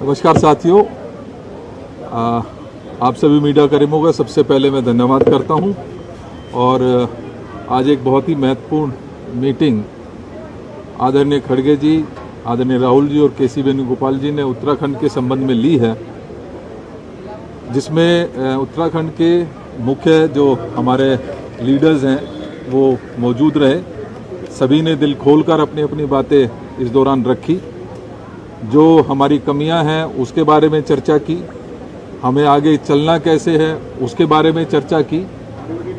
नमस्कार साथियों, आप सभी मीडिया कर्मियों का सबसे पहले मैं धन्यवाद करता हूं। और आज एक बहुत ही महत्वपूर्ण मीटिंग आदरणीय खड़गे जी, आदरणीय राहुल जी और केसी वेणुगोपाल जी ने उत्तराखंड के संबंध में ली है, जिसमें उत्तराखंड के मुख्य जो हमारे लीडर्स हैं वो मौजूद रहे। सभी ने दिल खोलकर अपनी अपनी बातें इस दौरान रखी। जो हमारी कमियां हैं उसके बारे में चर्चा की, हमें आगे चलना कैसे है उसके बारे में चर्चा की।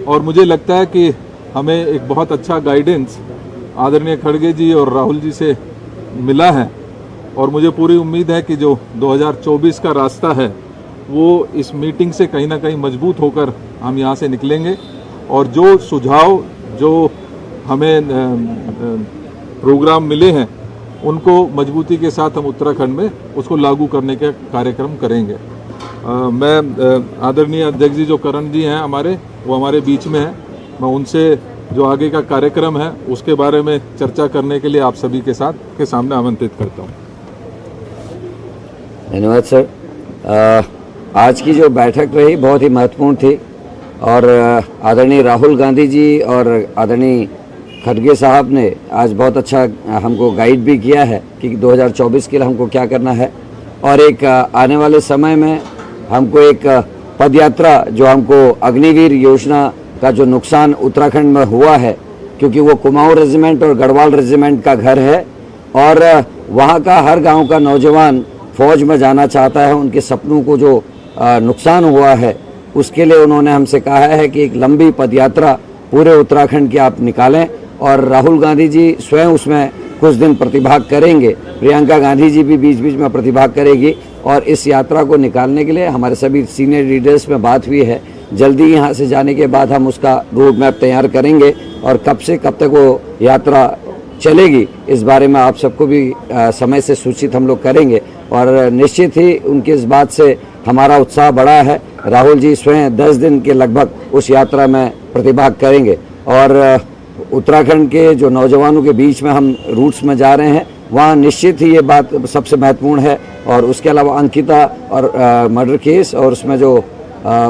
और मुझे लगता है कि हमें एक बहुत अच्छा गाइडेंस आदरणीय खड़गे जी और राहुल जी से मिला है। और मुझे पूरी उम्मीद है कि जो 2024 का रास्ता है वो इस मीटिंग से कहीं ना कहीं मजबूत होकर हम यहाँ से निकलेंगे। और जो सुझाव जो हमें प्रोग्राम मिले हैं उनको मजबूती के साथ हम उत्तराखंड में उसको लागू करने के कार्यक्रम करेंगे। मैं आदरणीय अध्यक्ष जी जो करण जी हैं हमारे, वो हमारे बीच में हैं। मैं उनसे जो आगे का कार्यक्रम है उसके बारे में चर्चा करने के लिए आप सभी के सामने आमंत्रित करता हूँ। धन्यवाद सर। आज की जो बैठक रही बहुत ही महत्वपूर्ण थी और आदरणीय राहुल गांधी जी और आदरणीय खड़गे साहब ने आज बहुत अच्छा हमको गाइड भी किया है कि 2024 के लिए हमको क्या करना है। और एक आने वाले समय में हमको एक पदयात्रा जो हमको अग्निवीर योजना का जो नुकसान उत्तराखंड में हुआ है, क्योंकि वो कुमाऊं रेजिमेंट और गढ़वाल रेजिमेंट का घर है और वहाँ का हर गांव का नौजवान फौज में जाना चाहता है। उनके सपनों को जो नुकसान हुआ है उसके लिए उन्होंने हमसे कहा है कि एक लंबी पदयात्रा पूरे उत्तराखंड की आप निकालें। और राहुल गांधी जी स्वयं उसमें कुछ दिन प्रतिभाग करेंगे, प्रियंका गांधी जी भी बीच बीच में प्रतिभाग करेगी। और इस यात्रा को निकालने के लिए हमारे सभी सीनियर लीडर्स में बात हुई है। जल्दी यहाँ से जाने के बाद हम उसका रोड मैप तैयार करेंगे और कब से कब तक वो यात्रा चलेगी इस बारे में आप सबको भी समय से सूचित हम लोग करेंगे। और निश्चित ही उनकी इस बात से हमारा उत्साह बढ़ा है। राहुल जी स्वयं 10 दिन के लगभग उस यात्रा में प्रतिभाग करेंगे। और उत्तराखंड के जो नौजवानों के बीच में हम रूट्स में जा रहे हैं वहाँ निश्चित ही ये बात सबसे महत्वपूर्ण है। और उसके अलावा अंकिता और मर्डर केस और उसमें जो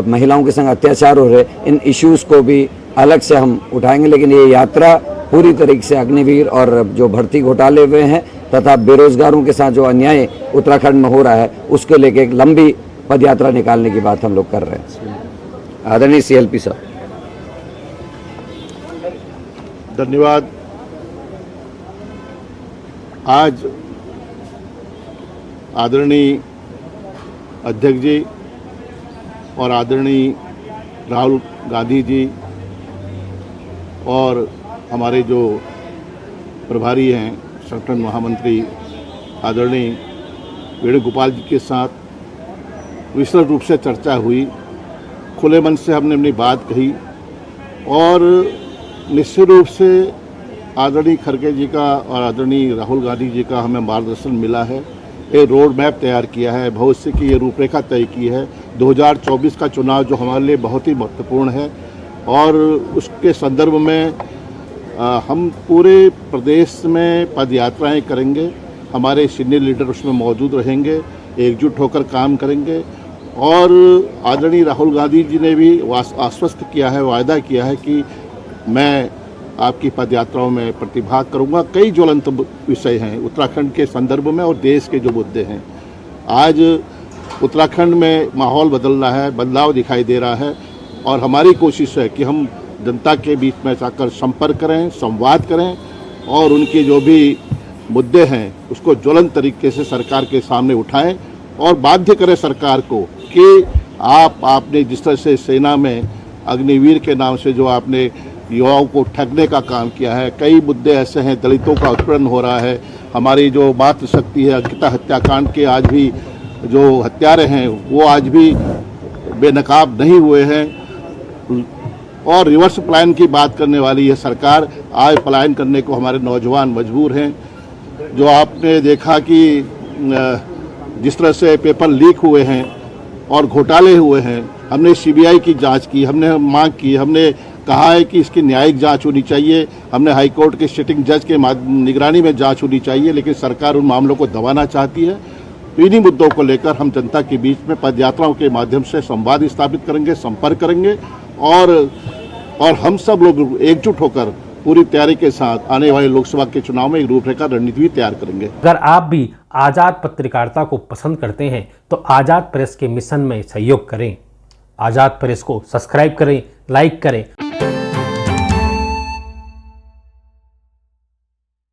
महिलाओं के संग अत्याचार हो रहे, इन इश्यूज़ को भी अलग से हम उठाएंगे। लेकिन ये यात्रा पूरी तरीके से अग्निवीर और जो भर्ती घोटाले हुए हैं तथा बेरोजगारों के साथ जो अन्याय उत्तराखंड में हो रहा है उसको लेकर एक लंबी पदयात्रा निकालने की बात हम लोग कर रहे हैं। आदरणीय CLP साहब। धन्यवाद। आज आदरणीय अध्यक्ष जी और आदरणीय राहुल गांधी जी और हमारे जो प्रभारी हैं संगठन महामंत्री आदरणीय वेणुगोपाल जी के साथ विस्तृत रूप से चर्चा हुई। खुले मन से हमने अपनी बात कही और निश्चित रूप से आदरणीय खड़गे जी का और आदरणीय राहुल गांधी जी का हमें मार्गदर्शन मिला है। एक रोड मैप तैयार किया है, भविष्य की ये रूपरेखा तय की है। 2024 का चुनाव जो हमारे लिए बहुत ही महत्वपूर्ण है और उसके संदर्भ में हम पूरे प्रदेश में पदयात्राएं करेंगे। हमारे सीनियर लीडर उसमें मौजूद रहेंगे, एकजुट होकर काम करेंगे। और आदरणीय राहुल गांधी जी ने भी आश्वस्त किया है, वायदा किया है कि मैं आपकी पदयात्राओं में प्रतिभाग करूंगा। कई ज्वलंत विषय हैं उत्तराखंड के संदर्भ में और देश के जो मुद्दे हैं। आज उत्तराखंड में माहौल बदल रहा है, बदलाव दिखाई दे रहा है और हमारी कोशिश है कि हम जनता के बीच में जाकर संपर्क करें, संवाद करें और उनके जो भी मुद्दे हैं उसको ज्वलंत तरीके से सरकार के सामने उठाएं और बाध्य करें सरकार को कि आपने जिस तरह से सेना में अग्निवीर के नाम से जो आपने युवाओं को ठगने का काम किया है, कई मुद्दे ऐसे हैं, दलितों का उत्पीड़न हो रहा है, हमारी जो मातृशक्ति है अंकिता हत्याकांड के आज भी जो हत्यारे हैं वो आज भी बेनकाब नहीं हुए हैं। और रिवर्स पलायन की बात करने वाली है सरकार। आज पलायन करने को हमारे नौजवान मजबूर हैं। जो आपने देखा कि जिस तरह से पेपर लीक हुए हैं और घोटाले हुए हैं, हमने CBI की जांच की, हमने मांग की, हमने कहा है कि इसकी न्यायिक जांच होनी चाहिए। हमने हाईकोर्ट के सिटिंग जज के निगरानी में जांच होनी चाहिए, लेकिन सरकार उन मामलों को दबाना चाहती है। तो इन्हीं मुद्दों को लेकर हम जनता के बीच में पदयात्राओं के माध्यम से संवाद स्थापित करेंगे, संपर्क करेंगे और हम सब लोग एकजुट होकर पूरी तैयारी के साथ आने वाले लोकसभा के चुनाव में एक रूपरेखा रणनीति भी तैयार करेंगे। अगर आप भी आज़ाद पत्रकारिता को पसंद करते हैं तो आज़ाद प्रेस के मिशन में सहयोग करें। आज़ाद प्रेस को सब्सक्राइब करें, लाइक करें